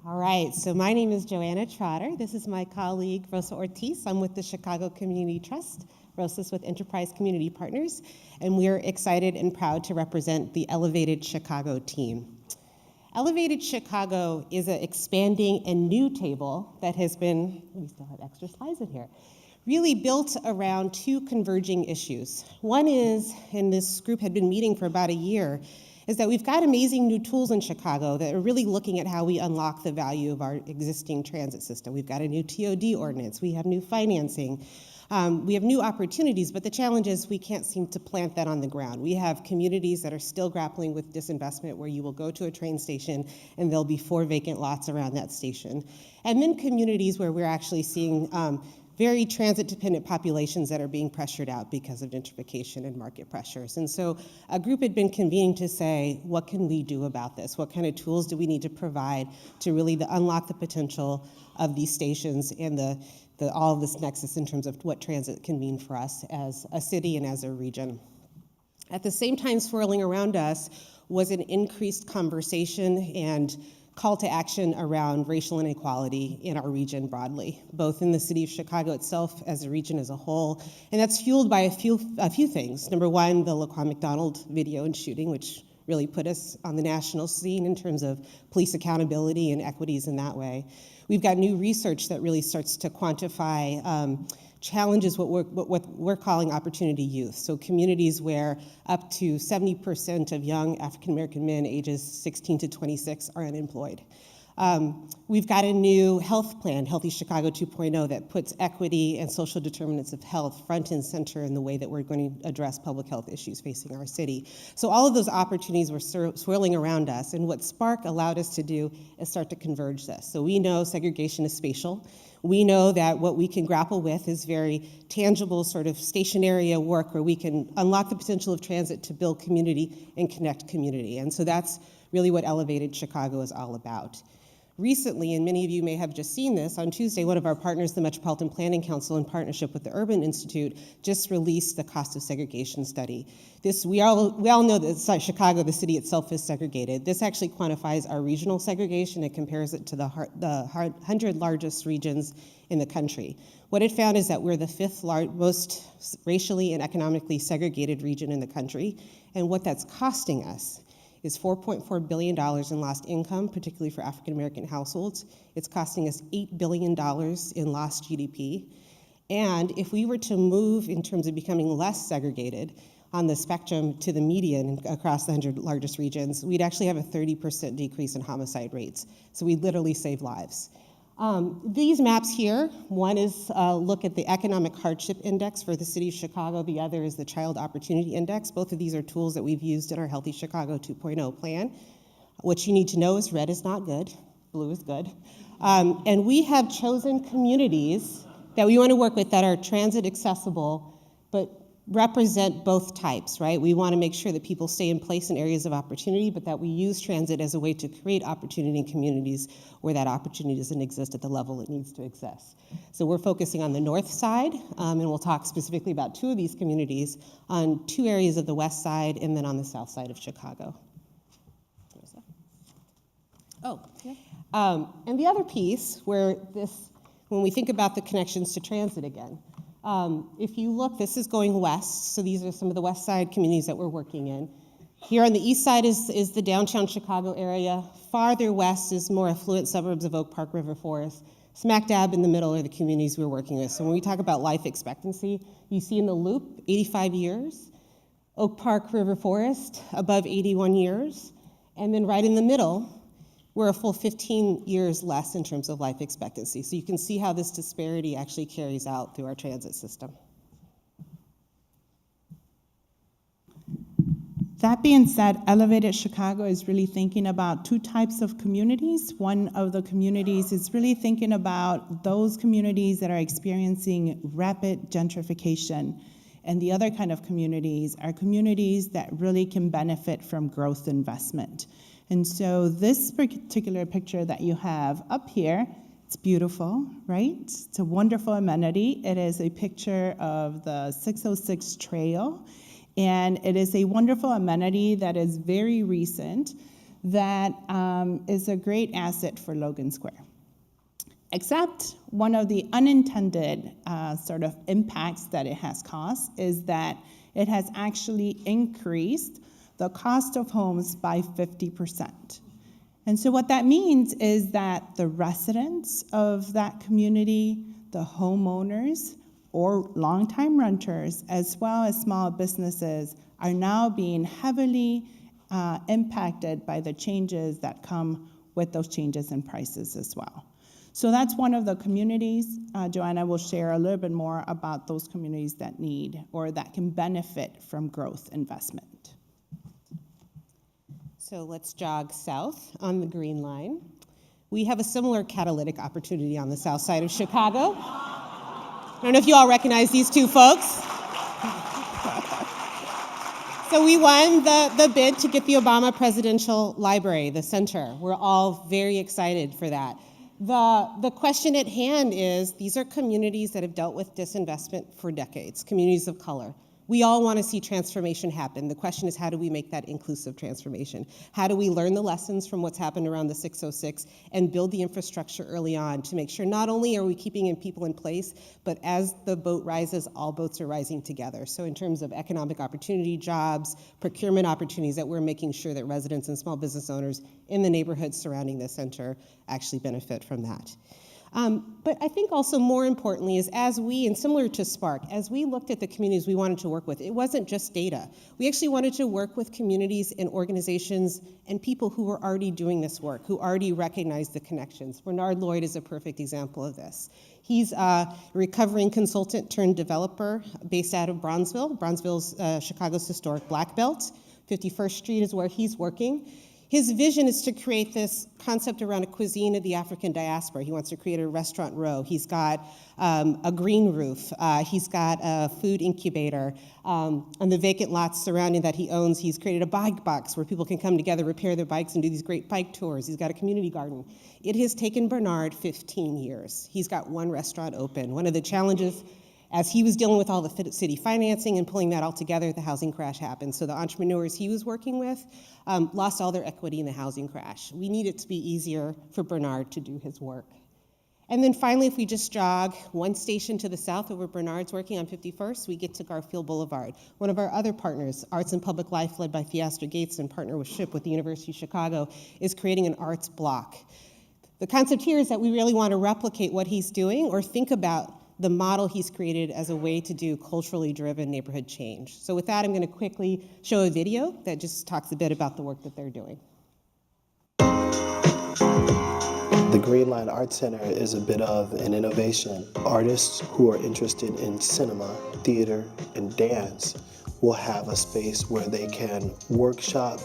All right, so my name is Joanna Trotter. This is my colleague, Rosa Ortiz. I'm with the Chicago Community Trust. Rosa's with Enterprise Community Partners, and we're excited and proud to represent the L-Evated Chicago team. L-Evated Chicago is an expanding and new table that has been, we still have extra slides in here, really built around two converging issues. One is, and this group had been meeting for about a year, is that we've got amazing new tools in Chicago that are really looking at how we unlock the value of our existing transit system. We've got a new TOD ordinance, we have new financing, we have new opportunities, but the challenge is we can't seem to plant that on the ground. We have communities that are still grappling with disinvestment where you will go to a train station and there'll be 4 vacant lots around that station. And then communities where we're actually seeing very transit-dependent populations that are being pressured out because of gentrification and market pressures. And so a group had been convening to say, what can we do about this? What kind of tools do we need to provide to really unlock the potential of these stations and all of this nexus in terms of what transit can mean for us as a city and as a region. At the same time, swirling around us was an increased conversation and call to action around racial inequality in our region broadly, both in the city of Chicago itself as a region as a whole. And that's fueled by a few things. Number one, the Laquan McDonald video and shooting, which really put us on the national scene in terms of police accountability and equities in that way. We've got new research that really starts to quantify challenges what we're calling opportunity youth. So communities where up to 70% of young African-American men ages 16 to 26 are unemployed. We've got a new health plan, Healthy Chicago 2.0, that puts equity and social determinants of health front and center in the way that we're going to address public health issues facing our city. So all of those opportunities were swirling around us, and what SPARCC allowed us to do is start to converge this. So we know segregation is spatial. We know that what we can grapple with is very tangible sort of station area work where we can unlock the potential of transit to build community and connect community. And so that's really what L-Evated Chicago is all about. Recently, and many of you may have just seen this, on Tuesday, one of our partners, the Metropolitan Planning Council, in partnership with the Urban Institute, just released the cost of segregation study. We all know that Chicago, the city itself, is segregated. This actually quantifies our regional segregation and compares it to the 100 largest regions in the country. What it found is that we're the 5th most racially and economically segregated region in the country, and what that's costing us is $4.4 billion in lost income, particularly for African-American households. It's costing us $8 billion in lost GDP. And if we were to move in terms of becoming less segregated on the spectrum to the median across the 100 largest regions, we'd actually have a 30% decrease in homicide rates. So we'd literally save lives. These maps here, one is a look at the Economic Hardship Index for the city of Chicago. The other is the Child Opportunity Index. Both of these are tools that we've used in our Healthy Chicago 2.0 plan. What you need to know is red is not good, blue is good. And we have chosen communities that we want to work with that are transit accessible, but represent both types, right? We want to make sure that people stay in place in areas of opportunity, but that we use transit as a way to create opportunity in communities where that opportunity doesn't exist at the level it needs to exist. So we're focusing on the north side, and we'll talk specifically about 2 of these communities on 2 areas of the west side and then on the south side of Chicago. And the other piece when we think about the connections to transit again, if you look, this is going west, so these are some of the west side communities that we're working in. Here on the east side is the downtown Chicago area. Farther west is more affluent suburbs of Oak Park, River Forest. Smack dab in the middle are the communities we're working with. So when we talk about life expectancy, you see in the loop, 85 years. Oak Park, River Forest, above 81 years. And then right in the middle, we're a full 15 years less in terms of life expectancy. So you can see how this disparity actually carries out through our transit system. That being said, L-Evated Chicago is really thinking about 2 types of communities. One of the communities is really thinking about those communities that are experiencing rapid gentrification. And the other kind of communities are communities that really can benefit from growth investment. And so this particular picture that you have up here, it's beautiful, right? It's a wonderful amenity. It is a picture of the 606 Trail, and it is a wonderful amenity that is very recent. that is a great asset for Logan Square. Except one of the unintended sort of impacts that it has caused is that it has actually increased the cost of homes by 50%. And so what that means is that the residents of that community, the homeowners or longtime renters, as well as small businesses, are now being heavily impacted by the changes that come with those changes in prices as well. So that's one of the communities. Joanna will share a little bit more about those communities that need or that can benefit from growth investment. So let's jog south on the Green Line. We have a similar catalytic opportunity on the south side of Chicago. I don't know if you all recognize these two folks. So we won the bid to get the Obama Presidential Library, the center. We're all very excited for that. The question at hand is, these are communities that have dealt with disinvestment for decades, communities of color. We all want to see transformation happen. The question is, how do we make that inclusive transformation? How do we learn the lessons from what's happened around the 606 and build the infrastructure early on to make sure not only are we keeping people in place, but as the boat rises, all boats are rising together. So in terms of economic opportunity, jobs, procurement opportunities, that we're making sure that residents and small business owners in the neighborhoods surrounding the center actually benefit from that. But I think also more importantly is as we, and similar to SPARCC, as we looked at the communities we wanted to work with, it wasn't just data. We actually wanted to work with communities and organizations and people who were already doing this work, who already recognized the connections. Bernard Lloyd is a perfect example of this. He's a recovering consultant turned developer based out of Bronzeville. Bronzeville's Chicago's historic Black Belt. 51st Street is where he's working. His vision is to create this concept around a cuisine of the African diaspora. He wants to create a restaurant row. He's got a green roof. He's got a food incubator. On the vacant lots surrounding that he owns, he's created a bike box where people can come together, repair their bikes, and do these great bike tours. He's got a community garden. It has taken Bernard 15 years. He's got one restaurant open. One of the challenges, as he was dealing with all the city financing and pulling that all together, the housing crash happened. So the entrepreneurs he was working with lost all their equity in the housing crash. We need it to be easier for Bernard to do his work. And then finally, if we just jog one station to the south of where Bernard's working on 51st, we get to Garfield Boulevard. One of our other partners, Arts and Public Life, led by Fiastra Gates in partnership with the University of Chicago, is creating an arts block. The concept here is that we really want to replicate what he's doing or think about the model he's created as a way to do culturally driven neighborhood change. So with that, I'm going to quickly show a video that just talks a bit about the work that they're doing. The Green Line Art Center is a bit of an innovation. Artists who are interested in cinema, theater, and dance will have a space where they can workshop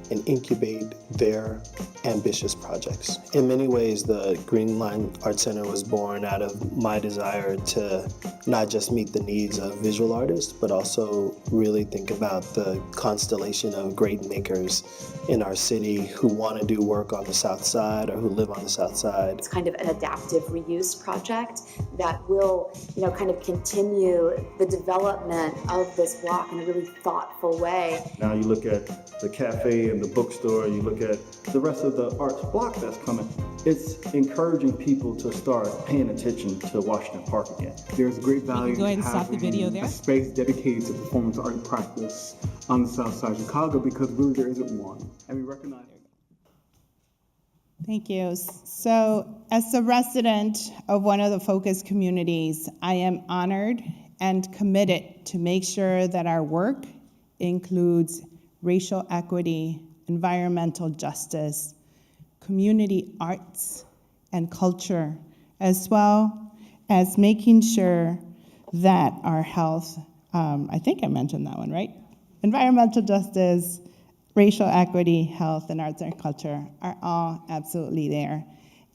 and incubate their ambitious projects. In many ways, the Green Line Art Center was born out of my desire to not just meet the needs of visual artists, but also really think about the constellation of great makers in our city who want to do work on the South Side or who live on the South Side. It's kind of an adaptive reuse project that will, kind of continue the development of this block in a really thoughtful way. Now you look at the cafe and the bookstore, you look at the rest of the arts block that's coming. It's encouraging people to start paying attention to Washington Park again. There's great value go ahead and in stop the video having there. a space dedicated to performance art practice on the South Side of Chicago because really there isn't one. And we recognize Thank you. So as a resident of one of the focus communities, I am honored and committed to make sure that our work includes racial equity, environmental justice, community arts and culture, as well as making sure that our health, I think I mentioned that one, right? Environmental justice, racial equity, health, and arts and culture are all absolutely there.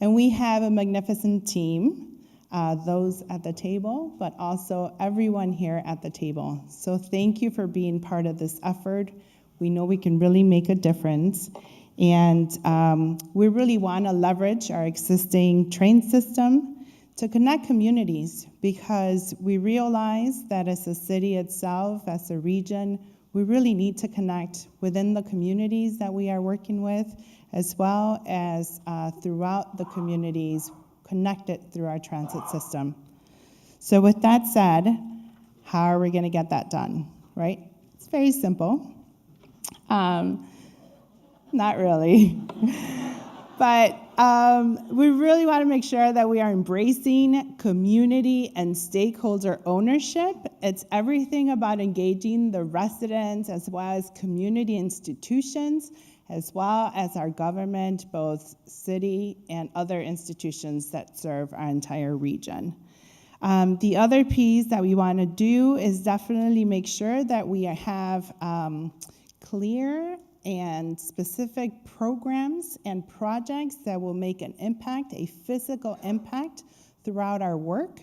And we have a magnificent team, those at the table, but also everyone here at the table. So thank you for being part of this effort. We know we can really make a difference. And we really want to leverage our existing train system to connect communities because we realize that as a city itself, as a region, we really need to connect within the communities that we are working with, as well as throughout the communities connected through our transit system. So with that said, how are we going to get that done, right? It's very simple. Not really. But we really want to make sure that we are embracing community and stakeholder ownership. It's everything about engaging the residents as well as community institutions, as well as our government, both city and other institutions that serve our entire region. The other piece that we want to do is definitely make sure that we have clear and specific programs and projects that will make an impact, a physical impact throughout our work.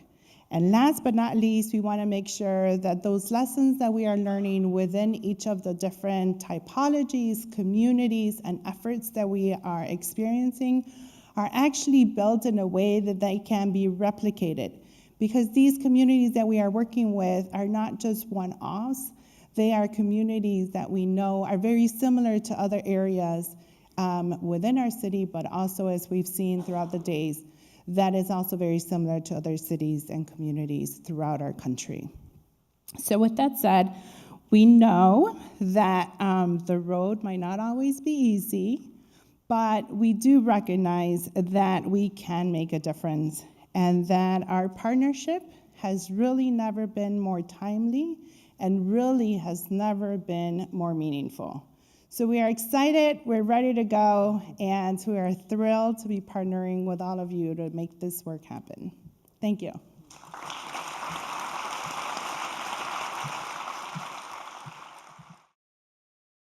And last but not least, we want to make sure that those lessons that we are learning within each of the different typologies, communities, and efforts that we are experiencing are actually built in a way that they can be replicated. Because these communities that we are working with are not just one-offs. They are communities that we know are very similar to other areas within our city, but also, as we've seen throughout the days, that is also very similar to other cities and communities throughout our country. So with that said, we know that the road might not always be easy, but we do recognize that we can make a difference and that our partnership has really never been more timely and really has never been more meaningful. So we are excited, we're ready to go, and we are thrilled to be partnering with all of you to make this work happen. Thank you.